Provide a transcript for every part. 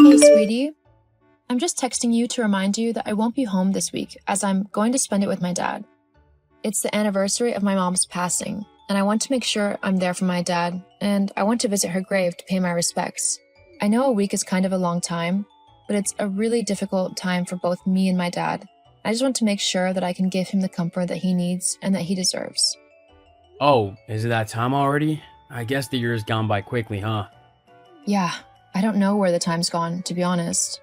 Hey, sweetie. I'm just texting you to remind you that I won't be home this week as I'm going to spend it with my dad. It's the anniversary of my mom's passing, and I want to make sure I'm there for my dad, and I want to visit her grave to pay my respects. I know a week is kind of a long time, but it's a really difficult time for both me and my dad. I just want to make sure that I can give him the comfort that he needs and that he deserves. Oh, is it that time already? I guess the year's gone by quickly, huh? Yeah, I don't know where the time's gone, to be honest,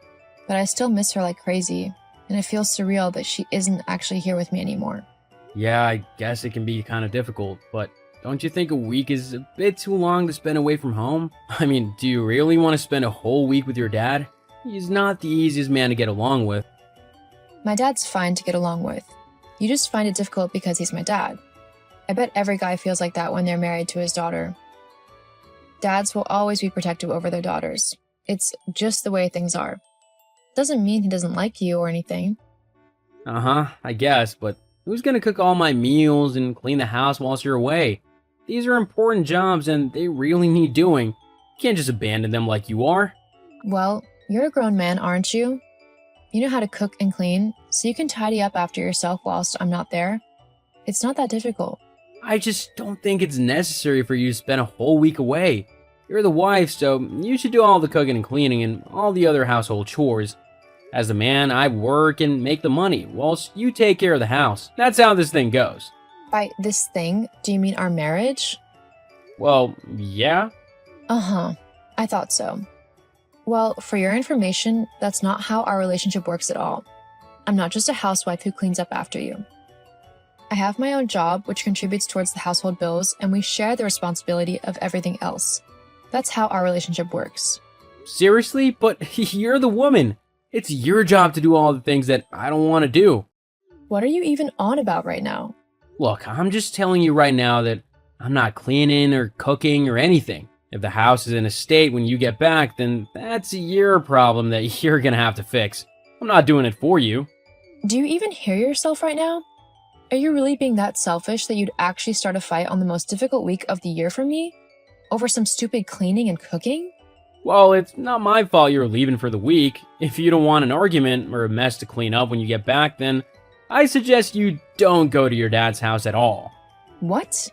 but I still miss her like crazy, and it feels surreal that she isn't actually here with me anymore. Yeah, I guess it can be kind of difficult, but don't you think a week is a bit too long to spend away from home? I mean, do you really want to spend a whole week with your dad? He's not the easiest man to get along with. My dad's fine to get along with. You just find it difficult because he's my dad. I bet every guy feels like that when they're married to his daughter. Dads will always be protective over their daughters. It's just the way things are. Doesn't mean he doesn't like you or anything. Uh-huh, I guess, but who's gonna cook all my meals and clean the house whilst you're away? These are important jobs and they really need doing. You can't just abandon them like you are. Well, you're a grown man, aren't you? You know how to cook and clean, so you can tidy up after yourself whilst I'm not there. It's not that difficult. I just don't think it's necessary for you to spend a whole week away. You're the wife, so you should do all the cooking and cleaning and all the other household chores. As the man, I work and make the money, whilst you take care of the house. That's how this thing goes. By this thing, do you mean our marriage? Well, yeah. Uh-huh. I thought so. Well, for your information, that's not how our relationship works at all. I'm not just a housewife who cleans up after you. I have my own job, which contributes towards the household bills, and we share the responsibility of everything else. That's how our relationship works. Seriously? But you're the woman. It's your job to do all the things that I don't want to do. What are you even on about right now? Look, I'm just telling you right now that I'm not cleaning or cooking or anything. If the house is in a state when you get back, then that's your problem that you're gonna have to fix. I'm not doing it for you. Do you even hear yourself right now? Are you really being that selfish that you'd actually start a fight on the most difficult week of the year for me? Over some stupid cleaning and cooking? Well, it's not my fault you're leaving for the week. If you don't want an argument or a mess to clean up when you get back, then I suggest you don't go to your dad's house at all. What?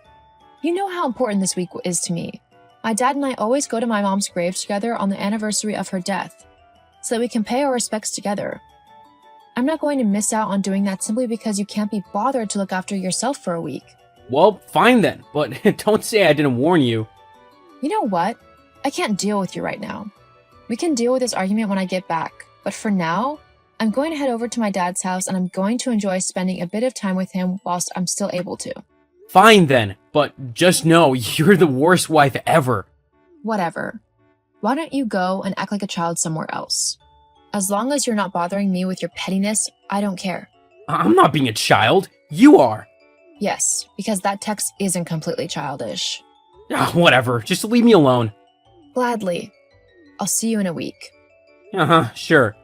You know how important this week is to me. My dad and I always go to my mom's grave together on the anniversary of her death, so that we can pay our respects together. I'm not going to miss out on doing that simply because you can't be bothered to look after yourself for a week. Well, fine then, but don't say I didn't warn you. You know what? I can't deal with you right now. We can deal with this argument when I get back, but for now, I'm going to head over to my dad's house and I'm going to enjoy spending a bit of time with him whilst I'm still able to. Fine then, but just know you're the worst wife ever. Whatever. Why don't you go and act like a child somewhere else? As long as you're not bothering me with your pettiness, I don't care. I'm not being a child. You are. Yes, because that text isn't completely childish. Whatever, just leave me alone. Gladly. I'll see you in a week. Uh-huh, sure.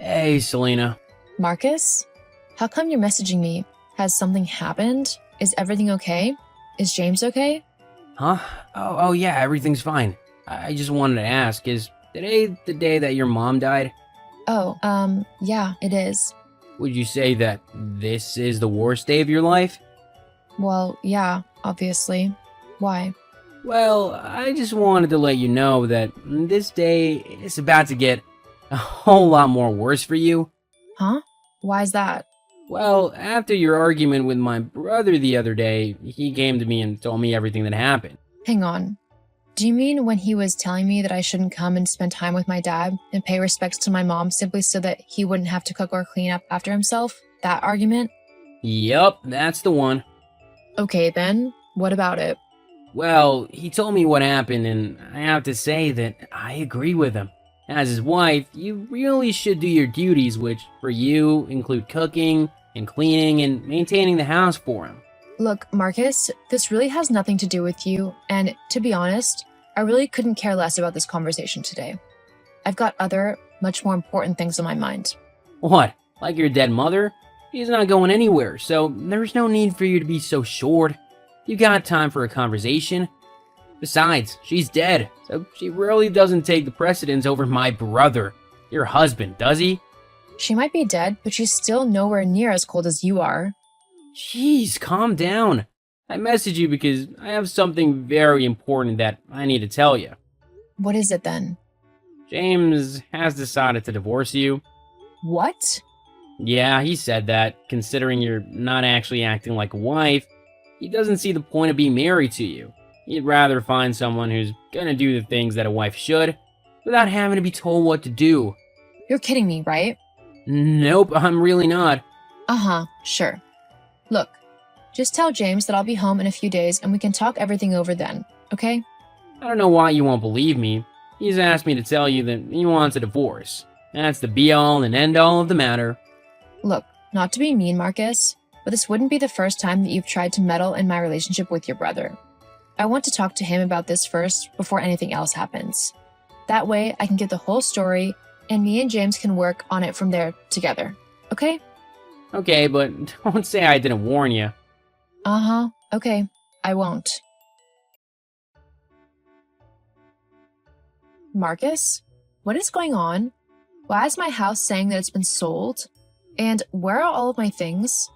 Hey, Selena. Marcus? How come you're messaging me? Has something happened? Is everything okay? Is James okay? Huh? Oh yeah, everything's fine. I just wanted to ask, is today the day that your mom died? Oh, yeah, it is. Would you say that this is the worst day of your life? Well, yeah, obviously. Why? Well, I just wanted to let you know that this day is about to get a whole lot more worse for you. Huh? Why's that? Well, after your argument with my brother the other day, he came to me and told me everything that happened. Hang on. Do you mean when he was telling me that I shouldn't come and spend time with my dad and pay respects to my mom simply so that he wouldn't have to cook or clean up after himself? That argument? Yup, that's the one. Okay then, what about it? Well, he told me what happened, and I have to say that I agree with him. As his wife, you really should do your duties, which, for you, include cooking and cleaning and maintaining the house for him. Look, Marcus, this really has nothing to do with you, and to be honest, I really couldn't care less about this conversation today. I've got other, much more important things on my mind. What? Like your dead mother? She's not going anywhere, so there's no need for you to be so short. You got time for a conversation. Besides, she's dead, so she really doesn't take the precedence over my brother, your husband, does he? She might be dead, but she's still nowhere near as cold as you are. Jeez, calm down. I messaged you because I have something very important that I need to tell you. What is it then? James has decided to divorce you. What? Yeah, he said that, considering you're not actually acting like a wife, he doesn't see the point of being married to you. He'd rather find someone who's gonna do the things that a wife should, without having to be told what to do. You're kidding me, right? Nope, I'm really not. Uh-huh, sure. Look, just tell James that I'll be home in a few days and we can talk everything over then, okay? I don't know why you won't believe me. He's asked me to tell you that he wants a divorce. That's the be-all and end-all of the matter. Look, not to be mean, Marcus, but this wouldn't be the first time that you've tried to meddle in my relationship with your brother. I want to talk to him about this first before anything else happens. That way, I can get the whole story, and me and James can work on it from there together, okay? Okay, but don't say I didn't warn you. Uh-huh, okay, I won't. Marcus? What is going on? Why is my house saying that it's been sold? And where are all of my things?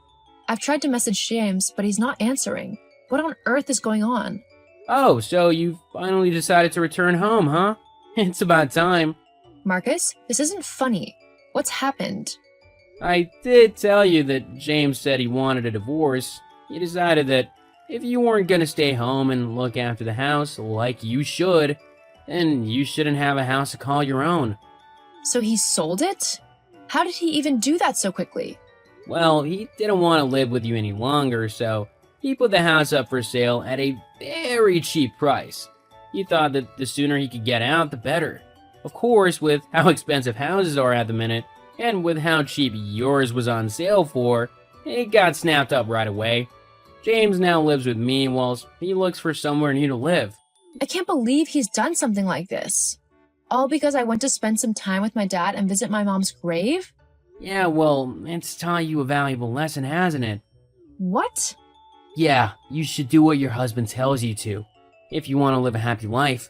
I've tried to message James, but he's not answering. What on earth is going on? Oh, so you finally decided to return home, huh? It's about time. Marcus, this isn't funny. What's happened? I did tell you that James said he wanted a divorce. He decided that if you weren't gonna stay home and look after the house like you should, then you shouldn't have a house to call your own. So he sold it? How did he even do that so quickly? Well, he didn't want to live with you any longer, so he put the house up for sale at a very cheap price. He thought that the sooner he could get out, the better. Of course, with how expensive houses are at the minute, and with how cheap yours was on sale for, it got snapped up right away. James now lives with me whilst he looks for somewhere new to live. I can't believe he's done something like this. All because I went to spend some time with my dad and visit my mom's grave? Yeah, well, it's taught you a valuable lesson, hasn't it? What? Yeah, you should do what your husband tells you to, if you want to live a happy life.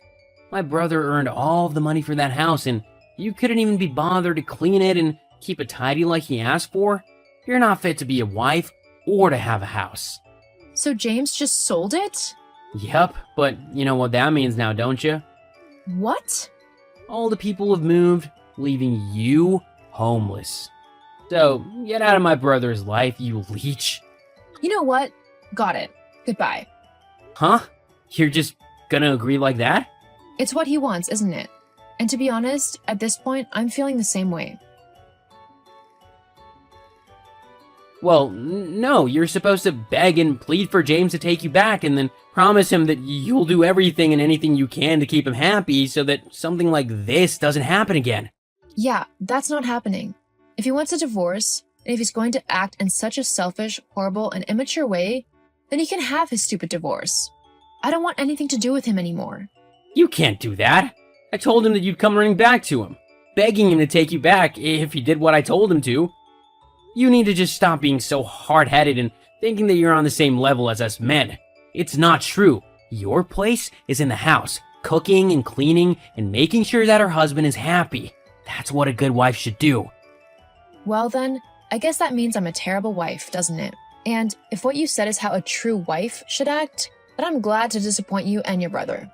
My brother earned all of the money for that house, and you couldn't even be bothered to clean it and keep it tidy like he asked for? You're not fit to be a wife or to have a house. So James just sold it? Yep, but you know what that means now, don't you? What? All the people have moved, leaving you homeless. So, get out of my brother's life, you leech. You know what? Got it. Goodbye. Huh? You're just gonna agree like that? It's what he wants, isn't it? And to be honest, at this point, I'm feeling the same way. Well, no, you're supposed to beg and plead for James to take you back and then promise him that you'll do everything and anything you can to keep him happy so that something like this doesn't happen again. Yeah, that's not happening. If he wants a divorce, and if he's going to act in such a selfish, horrible, and immature way, then he can have his stupid divorce. I don't want anything to do with him anymore. You can't do that. I told him that you'd come running back to him, begging him to take you back if he did what I told him to. You need to just stop being so hard-headed and thinking that you're on the same level as us men. It's not true. Your place is in the house, cooking and cleaning and making sure that her husband is happy. That's what a good wife should do. Well then, I guess that means I'm a terrible wife, doesn't it? And if what you said is how a true wife should act, then I'm glad to disappoint you and your brother.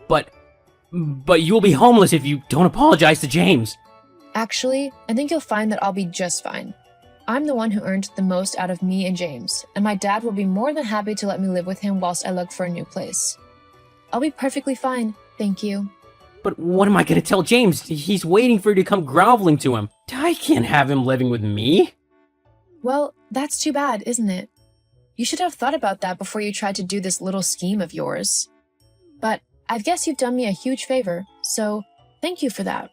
But you'll be homeless if you don't apologize to James. Actually, I think you'll find that I'll be just fine. I'm the one who earned the most out of me and James, and my dad will be more than happy to let me live with him whilst I look for a new place. I'll be perfectly fine, thank you. But what am I gonna tell James? He's waiting for you to come groveling to him. I can't have him living with me. Well, that's too bad, isn't it? You should have thought about that before you tried to do this little scheme of yours. But I guess you've done me a huge favor, so thank you for that.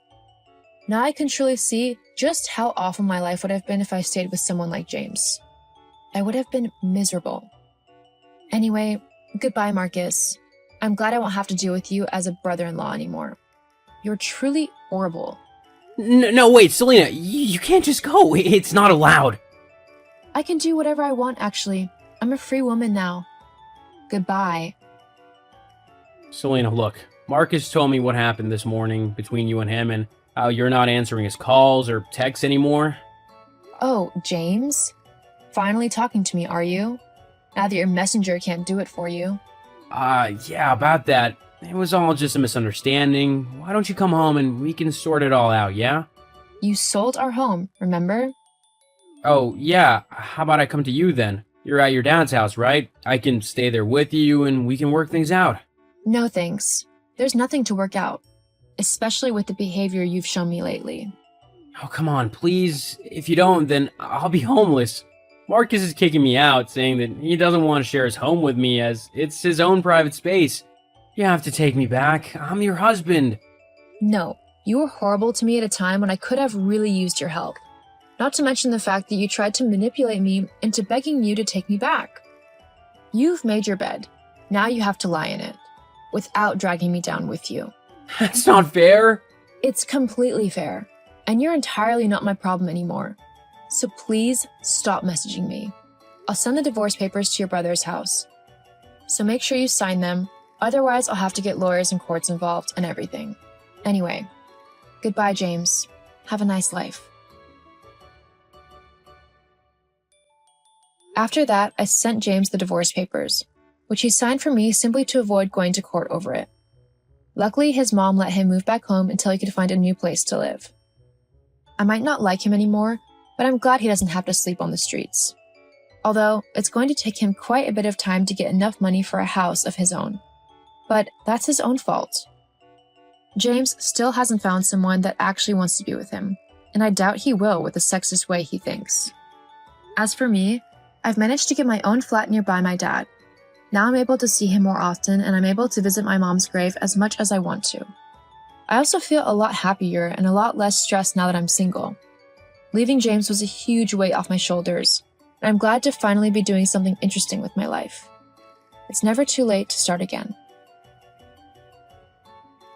Now I can truly see just how awful my life would have been if I stayed with someone like James. I would have been miserable. Anyway, goodbye, Marcus. I'm glad I won't have to deal with you as a brother-in-law anymore. You're truly horrible. No, wait, Selena, you can't just go. It's not allowed. I can do whatever I want, actually. I'm a free woman now. Goodbye. Selena, look, Marcus told me what happened this morning between you and him and how you're not answering his calls or texts anymore. Oh, James? Finally talking to me, are you? Now that your messenger can't do it for you. Yeah, about that. It was all just a misunderstanding. Why don't you come home and we can sort it all out, yeah? You sold our home, remember? Oh, yeah. How about I come to you then? You're at your dad's house, right? I can stay there with you and we can work things out. No thanks. There's nothing to work out. Especially with the behavior you've shown me lately. Oh, come on, please. If you don't, then I'll be homeless. Marcus is kicking me out, saying that he doesn't want to share his home with me as it's his own private space. You have to take me back. I'm your husband. No, you were horrible to me at a time when I could have really used your help. Not to mention the fact that you tried to manipulate me into begging you to take me back. You've made your bed. Now you have to lie in it, without dragging me down with you. That's not fair. It's completely fair, and you're entirely not my problem anymore. So please stop messaging me. I'll send the divorce papers to your brother's house. So make sure you sign them, otherwise I'll have to get lawyers and courts involved and everything. Anyway, goodbye, James. Have a nice life. After that, I sent James the divorce papers, which he signed for me simply to avoid going to court over it. Luckily, his mom let him move back home until he could find a new place to live. I might not like him anymore, but I'm glad he doesn't have to sleep on the streets. Although, it's going to take him quite a bit of time to get enough money for a house of his own. But that's his own fault. James still hasn't found someone that actually wants to be with him, and I doubt he will with the sexist way he thinks. As for me, I've managed to get my own flat nearby my dad. Now I'm able to see him more often, and I'm able to visit my mom's grave as much as I want to. I also feel a lot happier and a lot less stressed now that I'm single. Leaving James was a huge weight off my shoulders, and I'm glad to finally be doing something interesting with my life. It's never too late to start again.